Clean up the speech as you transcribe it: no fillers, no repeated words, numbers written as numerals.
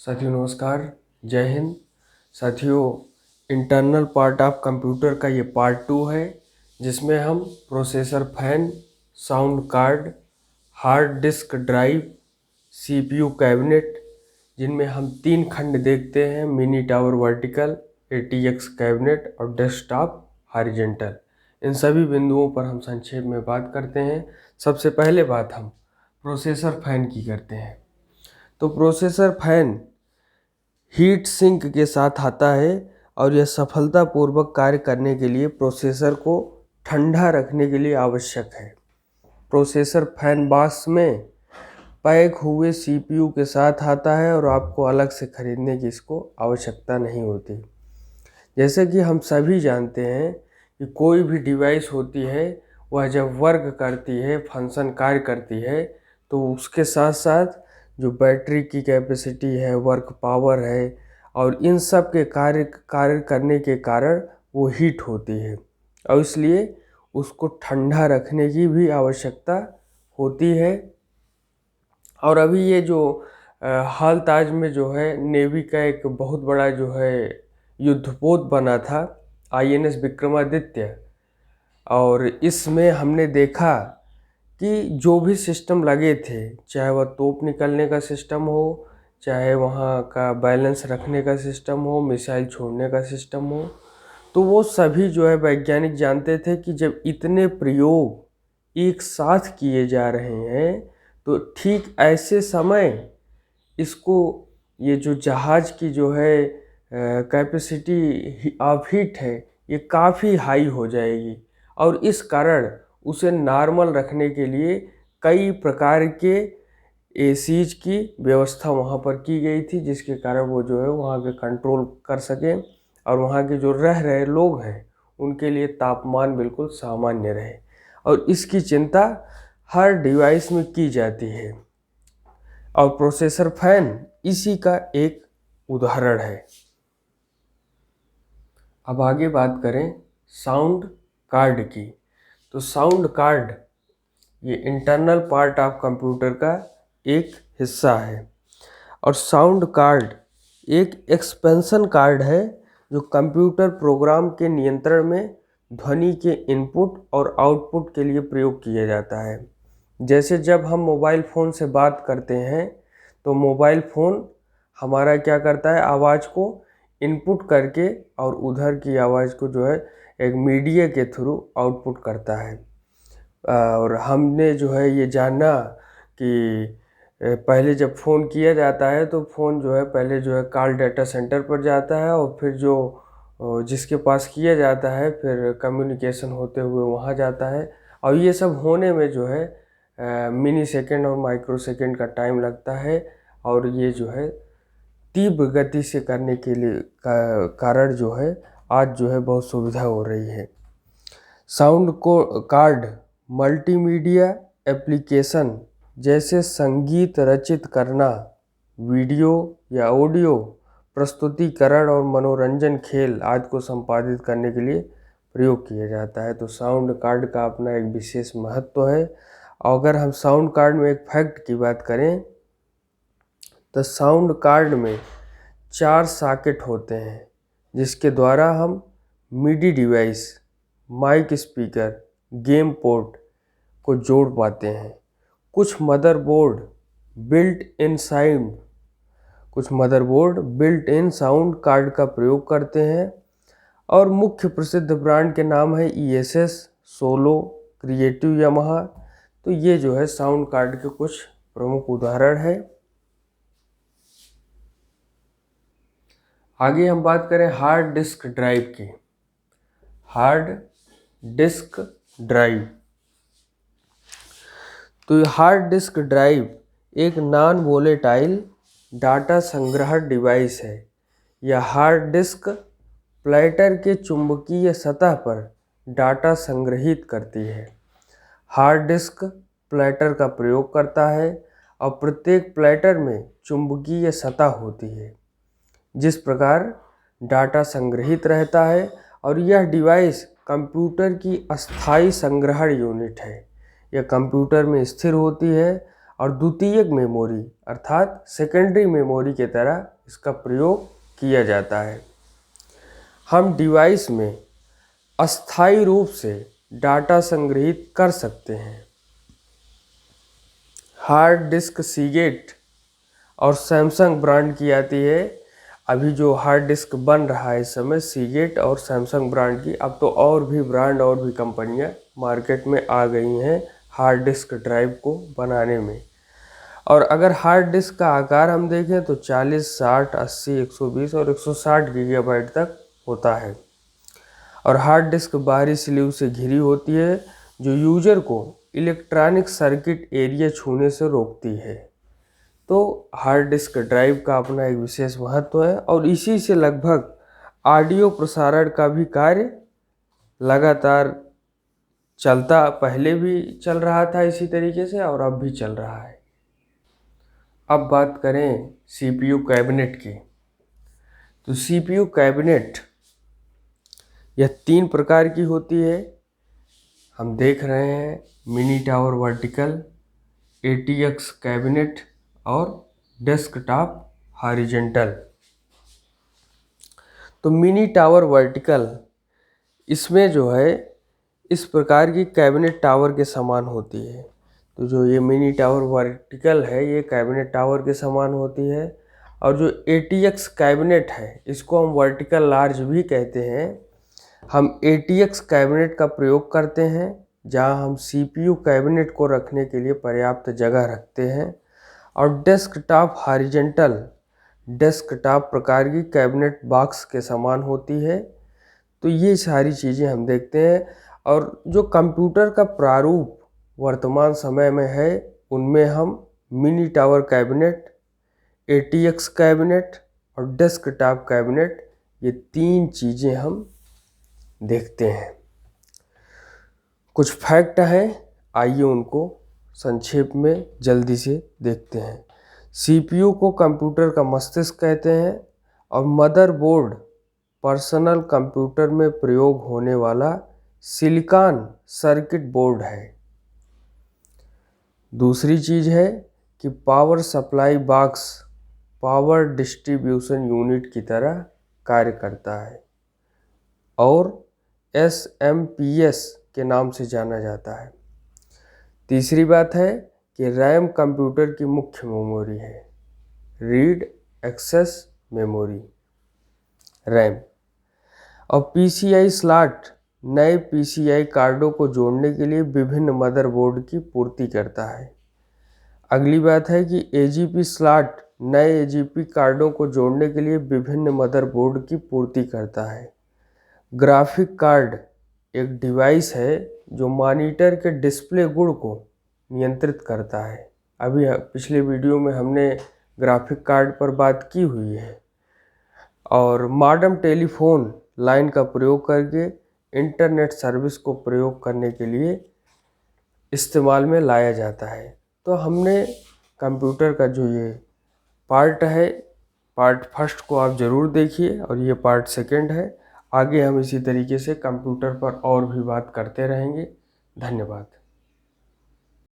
साथियों नमस्कार, जय हिंद। साथियों, इंटरनल पार्ट ऑफ कंप्यूटर का ये पार्ट 2 है, जिसमें हम processor fan, sound card, hard disk drive, CPU cabinet, जिनमें हम 3 खंड देखते हैं: mini tower vertical, ATX cabinet और डेस्कटॉप हॉरिजॉन्टल। इन सभी बिंदुओं पर हम संक्षेप में बात करते हैं। सबसे पहले बात हम प्रोसेसर फैन की करते हैं। तो प्रोसेसर फैन हीट सिंक के साथ आता है और यह सफलतापूर्वक कार्य करने के लिए प्रोसेसर को ठंडा रखने के लिए आवश्यक है। प्रोसेसर फैन बॉक्स में पैक हुए सीपीयू के साथ आता है और आपको अलग से खरीदने की इसको आवश्यकता नहीं होती। जैसे कि हम सभी जानते हैं कि कोई भी डिवाइस होती है, वह जब वर्क करती है, फंक्शन कार्य करती है, तो उसके साथ साथ जो बैटरी की कैपेसिटी है, वर्क पावर है, और इन सब के कार्य करने के कारण वो हीट होती है और इसलिए उसको ठंडा रखने की भी आवश्यकता होती है। और अभी ये जो हाल ताज में जो है नेवी का एक बहुत बड़ा जो है युद्धपोत बना था, आईएनएस विक्रमादित्य, और इसमें हमने देखा कि जो भी सिस्टम लगे थे, चाहे वह तोप निकलने का सिस्टम हो, चाहे वहाँ का बैलेंस रखने का सिस्टम हो, मिसाइल छोड़ने का सिस्टम हो, तो वो सभी जो है वैज्ञानिक जानते थे कि जब इतने प्रयोग एक साथ किए जा रहे हैं तो ठीक ऐसे समय इसको, ये जो जहाज़ की जो है कैपेसिटी ऑफ हीट है, ये काफ़ी हाई हो जाएगी और इस कारण उसे नॉर्मल रखने के लिए कई प्रकार के एसीज की व्यवस्था वहाँ पर की गई थी, जिसके कारण वो जो है वहाँ पे कंट्रोल कर सकें और वहाँ के जो रह रहे लोग हैं उनके लिए तापमान बिल्कुल सामान्य रहे। और इसकी चिंता हर डिवाइस में की जाती है और प्रोसेसर फैन इसी का एक उदाहरण है। अब आगे बात करें साउंड कार्ड की। तो साउंड कार्ड ये इंटरनल पार्ट ऑफ कंप्यूटर का एक हिस्सा है और साउंड कार्ड एक एक्सपेंशन कार्ड है जो कंप्यूटर प्रोग्राम के नियंत्रण में ध्वनि के इनपुट और आउटपुट के लिए प्रयोग किया जाता है। जैसे जब हम मोबाइल फ़ोन से बात करते हैं तो मोबाइल फ़ोन हमारा क्या करता है, आवाज़ को इनपुट करके और उधर की आवाज़ को जो है एक मीडिया के थ्रू आउटपुट करता है। और हमने जो है ये जाना कि पहले जब फ़ोन किया जाता है तो फ़ोन जो है पहले जो है कॉल डाटा सेंटर पर जाता है और फिर जो जिसके पास किया जाता है फिर कम्युनिकेशन होते हुए वहाँ जाता है और ये सब होने में जो है मिनी सेकेंड और माइक्रो सेकेंड का टाइम लगता है और ये जो है तीव्र गति से करने के लिए कारण जो है आज जो है बहुत सुविधा हो रही है। साउंड को कार्ड मल्टीमीडिया एप्लीकेशन जैसे संगीत रचित करना, वीडियो या ऑडियो प्रस्तुतिकरण और मनोरंजन खेल आदि को संपादित करने के लिए प्रयोग किया जाता है। तो साउंड कार्ड का अपना एक विशेष महत्व है। अगर हम साउंड कार्ड में एक फैक्ट की बात करें तो साउंड कार्ड में 4 सॉकेट होते हैं जिसके द्वारा हम MIDI device, mic speaker, game port को जोड़ पाते हैं। कुछ motherboard built in sound card का प्रयोग करते हैं और मुख्य प्रसिद्ध ब्रांड के नाम है ESS, सोलो, क्रिएटिव, यामाहा। तो ये जो है साउंड कार्ड के कुछ प्रमुख उदाहरण है। आगे हम बात करें हार्ड डिस्क ड्राइव की। हार्ड डिस्क ड्राइव, तो हार्ड डिस्क ड्राइव एक नॉन वोलेटाइल डाटा संग्रह डिवाइस है। यह हार्ड डिस्क प्लेटर के चुंबकीय सतह पर डाटा संग्रहित करती है। हार्ड डिस्क प्लेटर का प्रयोग करता है और प्रत्येक प्लेटर में चुंबकीय सतह होती है जिस प्रकार डाटा संग्रहित रहता है और यह डिवाइस कंप्यूटर की अस्थायी संग्रहण यूनिट है। यह कंप्यूटर में स्थिर होती है और द्वितीयक मेमोरी अर्थात सेकेंडरी मेमोरी के तरह इसका प्रयोग किया जाता है। हम डिवाइस में अस्थायी रूप से डाटा संग्रहित कर सकते हैं। हार्ड डिस्क सीगेट और सैमसंग ब्रांड की आती है। अभी जो हार्ड डिस्क बन रहा है इस समय सीगेट और सैमसंग ब्रांड की। अब तो और भी ब्रांड और भी कंपनियां मार्केट में आ गई हैं हार्ड डिस्क ड्राइव को बनाने में। और अगर हार्ड डिस्क का आकार हम देखें तो 40, 60, 80, 120 और 160 गीगाबाइट तक होता है। और हार्ड डिस्क बाहरी स्लीव से घिरी होती है जो यूजर को इलेक्ट्रॉनिक सर्किट एरिया छूने से रोकती है। तो हार्ड डिस्क ड्राइव का अपना एक विशेष महत्व है और इसी से लगभग ऑडियो प्रसारण का भी कार्य लगातार चलता, पहले भी चल रहा था इसी तरीके से और अब भी चल रहा है। अब बात करें CPU कैबिनेट की, तो CPU कैबिनेट यह 3 प्रकार की होती है। हम देख रहे हैं mini tower vertical, ATX cabinet और डेस्कटॉप हॉरिजॉन्टल। तो मिनी टावर वर्टिकल इसमें जो है इस प्रकार की कैबिनेट टावर के समान होती है। तो जो ये मिनी टावर वर्टिकल है ये कैबिनेट टावर के समान होती है। और जो ATX कैबिनेट है इसको हम वर्टिकल लार्ज भी कहते हैं। हम ATX कैबिनेट का प्रयोग करते हैं जहां हम CPU कैबिनेट को रखने के लिए पर्याप्त जगह रखते हैं। और डेस्कटॉप हॉरिजॉन्टल डेस्कटॉप प्रकार की कैबिनेट बॉक्स के समान होती है। तो ये सारी चीज़ें हम देखते हैं। और जो कंप्यूटर का प्रारूप वर्तमान समय में है उनमें हम mini tower cabinet, ATX cabinet और डेस्कटॉप कैबिनेट ये 3 चीज़ें हम देखते हैं। कुछ फैक्ट हैं, आइए उनको संक्षेप में जल्दी से देखते हैं। CPU को कंप्यूटर का मस्तिष्क कहते हैं और मदरबोर्ड पर्सनल कंप्यूटर में प्रयोग होने वाला सिलिकॉन सर्किट बोर्ड है। दूसरी चीज़ है कि power supply box power distribution unit की तरह कार्य करता है और SMPS के नाम से जाना जाता है। तीसरी बात है कि रैम कंप्यूटर की मुख्य मेमोरी है, रीड एक्सेस मेमोरी रैम। और PCI स्लॉट नए PCI कार्डों को जोड़ने के लिए विभिन्न मदरबोर्ड की पूर्ति करता है। अगली बात है कि AGP स्लॉट नए AGP कार्डों को जोड़ने के लिए विभिन्न मदरबोर्ड की पूर्ति करता है। ग्राफिक कार्ड एक डिवाइस है जो मॉनिटर के डिस्प्ले गुण को नियंत्रित करता है। अभी पिछले वीडियो में हमने ग्राफिक कार्ड पर बात की हुई है। और मॉडेम टेलीफोन लाइन का प्रयोग करके इंटरनेट सर्विस को प्रयोग करने के लिए इस्तेमाल में लाया जाता है। तो हमने कंप्यूटर का जो ये पार्ट है, पार्ट फर्स्ट को आप ज़रूर देखिए और ये पार्ट सेकंड है। आगे हम इसी तरीके से कंप्यूटर पर और भी बात करते रहेंगे। धन्यवाद।